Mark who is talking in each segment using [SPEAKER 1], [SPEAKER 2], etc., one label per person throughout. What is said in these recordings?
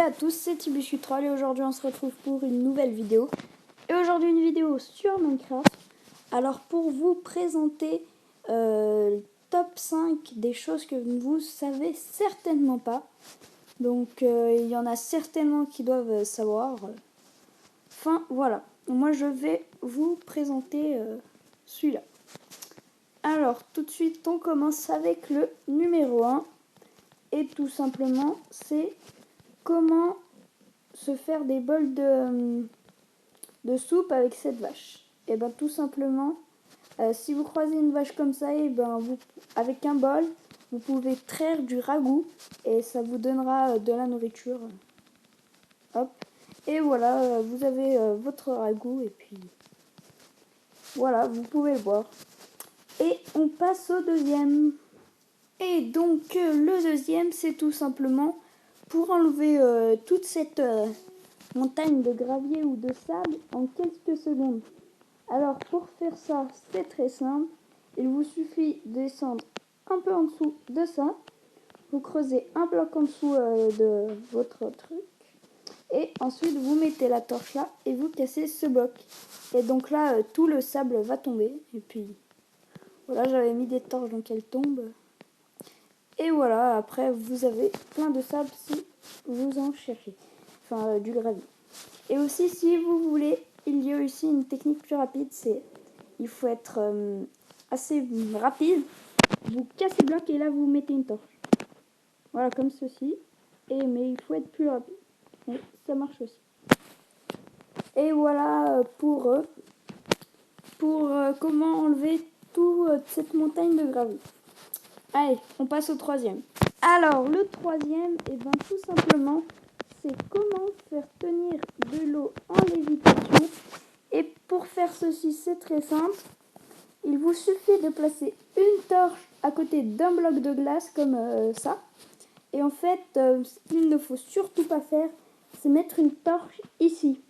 [SPEAKER 1] à tous, c'est Tibuscutroll et aujourd'hui on se retrouve pour une nouvelle vidéo. Et aujourd'hui une vidéo sur Minecraft. Alors pour vous présenter top 5 des choses que vous savez certainement pas. Donc il y en a certainement qui doivent savoir. Enfin voilà, moi je vais vous présenter celui-là. Alors tout de suite on commence avec le numéro 1. Et tout simplement c'est comment se faire des bols de soupe avec cette vache. Et ben tout simplement, si vous croisez une vache comme ça, et ben avec un bol, vous pouvez traire du ragoût et ça vous donnera de la nourriture. Hop. Et voilà, vous avez votre ragoût et puis voilà, vous pouvez le boire. Et on passe au deuxième. Et donc le deuxième, c'est tout simplement pour enlever toute cette montagne de gravier ou de sable en quelques secondes. Alors pour faire ça, c'est très simple. Il vous suffit de descendre un peu en dessous de ça. Vous creusez un bloc en dessous de votre truc. Et ensuite vous mettez la torche là et vous cassez ce bloc. Et donc là, tout le sable va tomber. Et puis voilà, j'avais mis des torches donc elles tombent. Et voilà, après vous avez plein de sable si vous en cherchez. Enfin du gravier. Et aussi si vous voulez, il y a aussi une technique plus rapide, c'est il faut être assez rapide. Vous cassez le bloc et là vous mettez une torche. Voilà comme ceci. Mais il faut être plus rapide. Et ça marche aussi. Et voilà pour comment enlever toute cette montagne de gravier. Allez, on passe au troisième. Alors, le troisième, et ben tout simplement, c'est comment faire tenir de l'eau en lévitation. Et pour faire ceci, c'est très simple. Il vous suffit de placer une torche à côté d'un bloc de glace comme ça. Et en fait, ce qu'il ne faut surtout pas faire, c'est mettre une torche ici.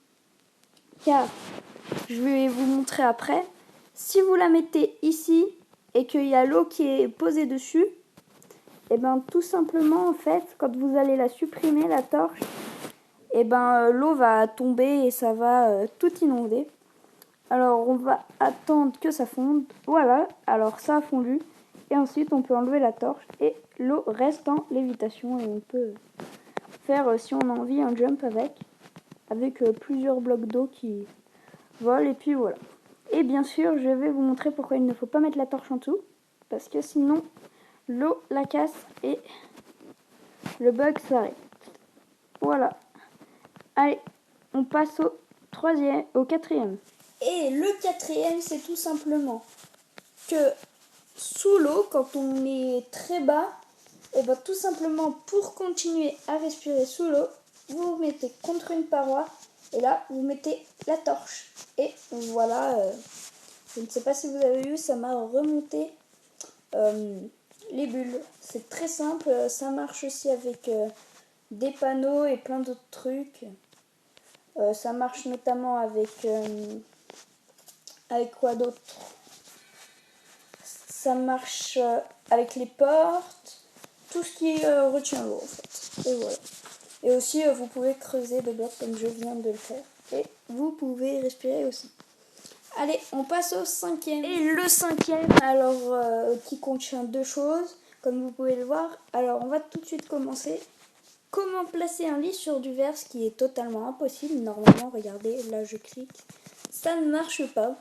[SPEAKER 1] Car, je vais vous montrer après, si vous la mettez ici et qu'il y a l'eau qui est posée dessus, et ben tout simplement en fait, quand vous allez la supprimer, la torche, et ben l'eau va tomber et ça va tout inonder. Alors on va attendre que ça fonde. Voilà, alors ça a fondu. Et ensuite on peut enlever la torche et l'eau reste en lévitation. Et on peut faire, si on a envie, un jump avec plusieurs blocs d'eau qui volent. Et puis voilà. Et bien sûr, je vais vous montrer pourquoi il ne faut pas mettre la torche en dessous. Parce que sinon, l'eau la casse et le bug s'arrête. Voilà. Allez, on passe au quatrième. Et le quatrième, c'est tout simplement que sous l'eau, quand on est très bas, et ben tout simplement pour continuer à respirer sous l'eau, vous vous mettez contre une paroi et là vous mettez la torche. Et voilà, je ne sais pas si vous avez vu, ça m'a remonté les bulles. C'est très simple, ça marche aussi avec des panneaux et plein d'autres trucs. Ça marche notamment avec quoi d'autre? Ça marche avec les portes, tout ce qui retient l'eau en fait. Et voilà. Et aussi vous pouvez creuser des blocs comme je viens de le faire. Et vous pouvez respirer aussi. Allez, on passe au cinquième. Et le cinquième, alors qui contient deux choses, comme vous pouvez le voir. Alors on va tout de suite commencer. Comment placer un lit sur du verre, ce qui est totalement impossible. Normalement, regardez, là je clique. Ça ne marche pas.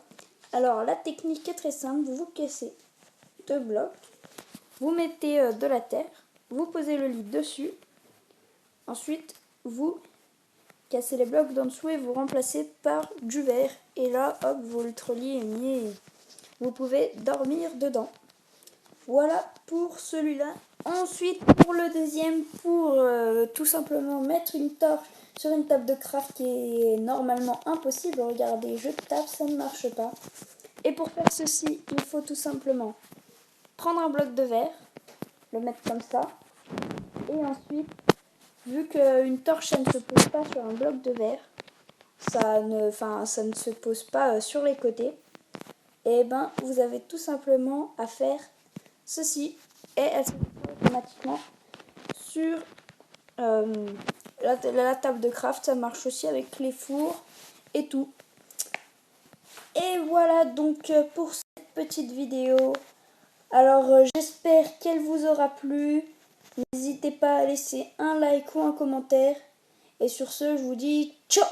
[SPEAKER 1] Alors la technique est très simple. Vous cassez deux blocs. Vous mettez de la terre. Vous posez le lit dessus. Ensuite, vous cassez les blocs d'en dessous et vous remplacez par du verre. Et là, hop, votre lit est mis et vous pouvez dormir dedans. Voilà pour celui-là. Ensuite, pour le deuxième, pour tout simplement mettre une torche sur une table de craft qui est normalement impossible. Regardez, je tape, ça ne marche pas. Et pour faire ceci, il faut tout simplement prendre un bloc de verre, le mettre comme ça. Et ensuite, vu qu'une torche, ça ne se pose pas sur un bloc de verre, ça ne se pose pas sur les côtés. Et ben, vous avez tout simplement à faire ceci et elle se pose automatiquement sur la table de craft, ça marche aussi avec les fours et tout. Et voilà donc pour cette petite vidéo. Alors j'espère qu'elle vous aura plu. N'hésitez pas à laisser un like ou un commentaire. Et sur ce, je vous dis ciao!